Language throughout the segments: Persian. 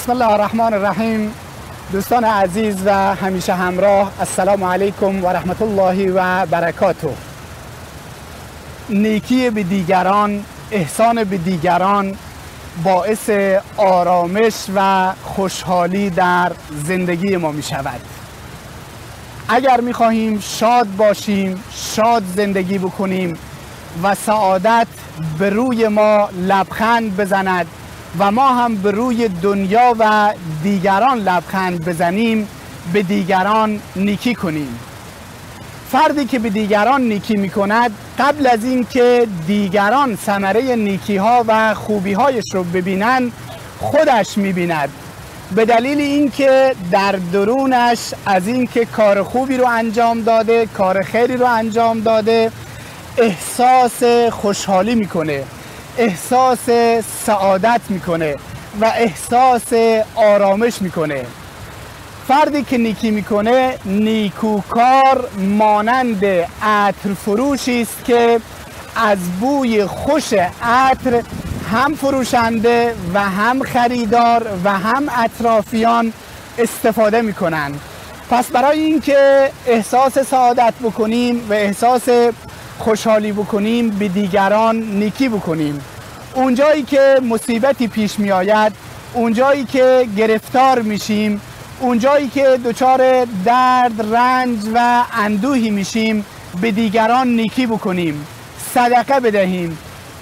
بسم الله الرحمن الرحیم. دوستان عزیز و همیشه همراه، السلام علیکم و رحمت الله و برکاته. نیکی به دیگران، احسان به دیگران باعث آرامش و خوشحالی در زندگی ما می شود. اگر می خواهیم شاد باشیم، شاد زندگی بکنیم و سعادت به روی ما لبخند بزند و ما هم به روی دنیا و دیگران لبخند بزنیم، به دیگران نیکی کنیم. فردی که به دیگران نیکی می کند، قبل از این که دیگران ثمره نیکی ها و خوبی هایش رو ببینن، خودش می بیند. به دلیل اینکه در درونش از اینکه کار خوبی رو انجام داده، کار خیری رو انجام داده، احساس خوشحالی میکنه، احساس سعادت میکنه و احساس آرامش میکنه. فردی که نیکی میکنه، نیکوکار مانند عطر فروشی است که از بوی خوش عطر هم فروشنده و هم خریدار و هم اطرافیان استفاده میکنن. پس برای اینکه احساس سعادت بکنیم و احساس خوشحالی بکنیم، به دیگران نیکی بکنیم. اونجایی که مصیبتی پیش می آید، اونجایی که گرفتار میشیم، اونجایی که دچار درد، رنج و اندوهی میشیم، به دیگران نیکی بکنیم، صدقه بدهیم،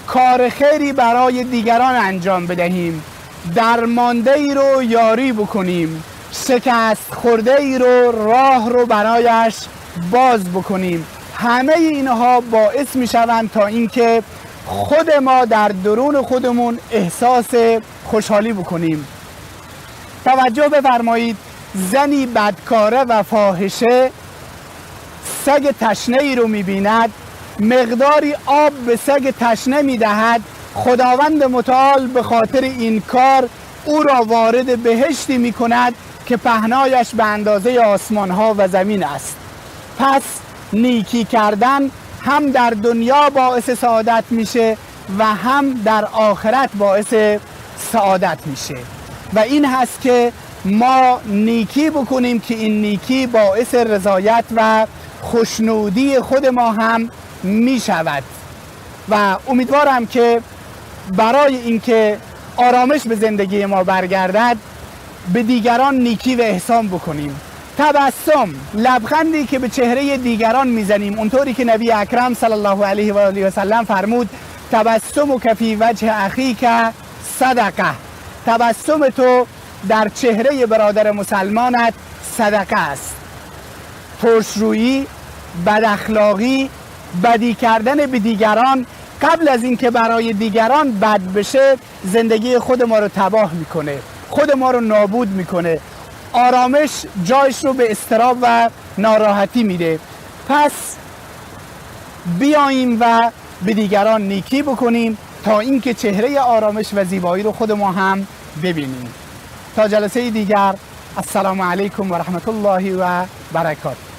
کار خیری برای دیگران انجام بدهیم، درمانده ای رو یاری بکنیم، شکست خورده ای رو راه رو برایش باز بکنیم. همه اینها باعث می شوند تا اینکه خود ما در درون خودمون احساس خوشحالی بکنیم. توجه بفرمایید، زنی بدکاره و فاحشه سگ تشنه ای رو می بیند، مقداری آب به سگ تشنه می دهد. خداوند متعال به خاطر این کار او را وارد بهشتی می کند که پهنایش به اندازه آسمان ها و زمین است. پس نیکی کردن هم در دنیا باعث سعادت میشه و هم در آخرت باعث سعادت میشه و این هست که ما نیکی بکنیم که این نیکی باعث رضایت و خوشنودی خود ما هم میشود. و امیدوارم که برای اینکه آرامش به زندگی ما برگردد، به دیگران نیکی و احسان بکنیم. تبسم، لبخندی که به چهره دیگران میزنیم، اونطوری که نبی اکرم صلی الله علیه و آله و سلم فرمود تبسمک فی وجه اخیک صدقه. تبسم تو در چهره برادر مسلمانت صدقه است. ترشرویی، بد اخلاقی، بدی کردن به دیگران قبل از اینکه برای دیگران بد بشه، زندگی خود ما رو تباه میکنه، خود ما رو نابود میکنه، آرامش جایش رو به اضطراب و ناراحتی میده. پس بیاییم و به دیگران نیکی بکنیم تا اینکه چهره آرامش و زیبایی رو خود ما هم ببینیم. تا جلسه دیگر، السلام علیکم و رحمت الله و برکاته.